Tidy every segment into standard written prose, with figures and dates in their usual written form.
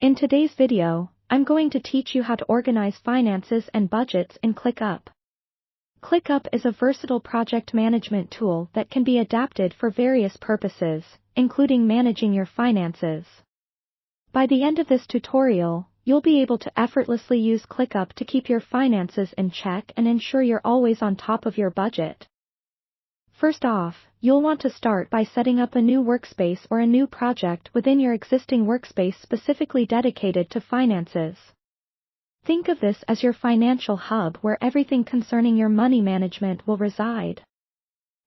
In today's video, I'm going to teach you how to organize finances and budgets in Clickup. Clickup is a versatile project management tool that can be adapted for various purposes, including managing your finances. By the end of this tutorial, you'll be able to effortlessly use Clickup to keep your finances in check and ensure you're always on top of your budget. First off, you'll want to start by setting up a new workspace or a new project within your existing workspace specifically dedicated to finances. Think of this as your financial hub where everything concerning your money management will reside.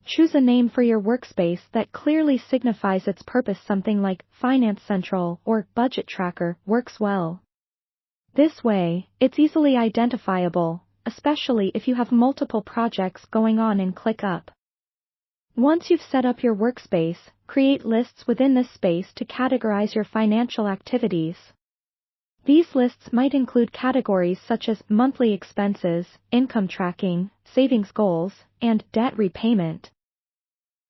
Choose a name for your workspace that clearly signifies its purpose. Something like Finance Central or Budget Tracker works well. This way, it's easily identifiable, especially if you have multiple projects going on in Clickup. Once you've set up your workspace, create lists within this space to categorize your financial activities. These lists might include categories such as monthly expenses, income tracking, savings goals, and debt repayment.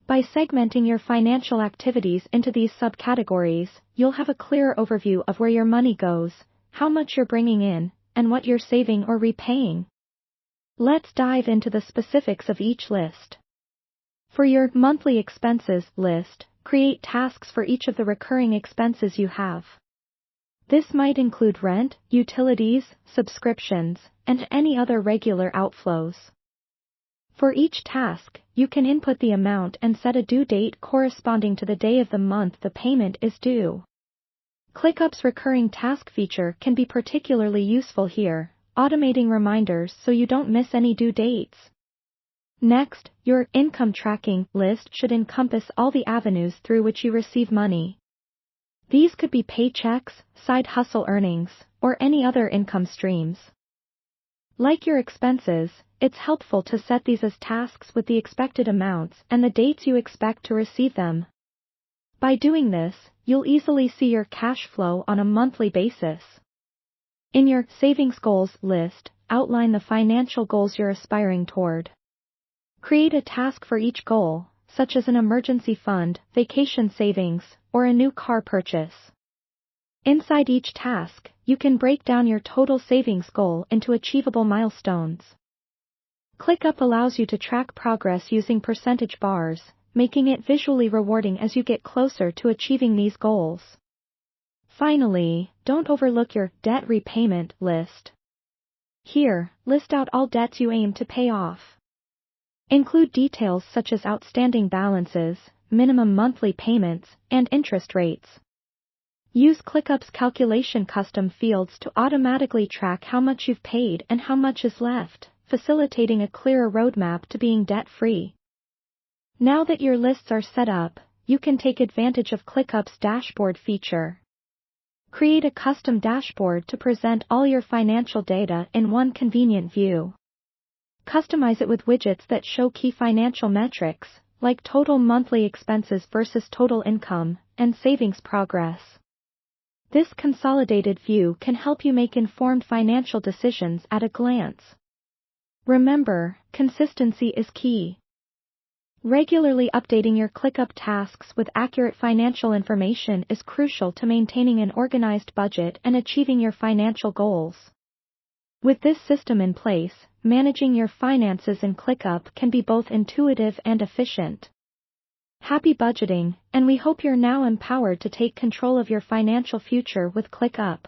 By segmenting your financial activities into these subcategories, you'll have a clearer overview of where your money goes, how much you're bringing in, and what you're saving or repaying. Let's dive into the specifics of each list. For your monthly expenses list, create tasks for each of the recurring expenses you have. This might include rent, utilities, subscriptions, and any other regular outflows. For each task, you can input the amount and set a due date corresponding to the day of the month the payment is due. Clickup's recurring task feature can be particularly useful here, automating reminders so you don't miss any due dates. Next, your income tracking list should encompass all the avenues through which you receive money. These could be paychecks, side hustle earnings, or any other income streams. Like your expenses, it's helpful to set these as tasks with the expected amounts and the dates you expect to receive them. By doing this, you'll easily see your cash flow on a monthly basis. In your savings goals list, outline the financial goals you're aspiring toward. Create a task for each goal, such as an emergency fund, vacation savings, or a new car purchase. Inside each task, you can break down your total savings goal into achievable milestones. Clickup allows you to track progress using percentage bars, making it visually rewarding as you get closer to achieving these goals. Finally, don't overlook your debt repayment list. Here, list out all debts you aim to pay off. Include details such as outstanding balances, minimum monthly payments, and interest rates. Use Clickup's calculation custom fields to automatically track how much you've paid and how much is left, facilitating a clearer roadmap to being debt-free. Now that your lists are set up, you can take advantage of Clickup's dashboard feature. Create a custom dashboard to present all your financial data in one convenient view. Customize it with widgets that show key financial metrics, like total monthly expenses versus total income, and savings progress. This consolidated view can help you make informed financial decisions at a glance. Remember, consistency is key. Regularly updating your Clickup tasks with accurate financial information is crucial to maintaining an organized budget and achieving your financial goals. With this system in place, managing your finances in Clickup can be both intuitive and efficient. Happy budgeting, and we hope you're now empowered to take control of your financial future with Clickup.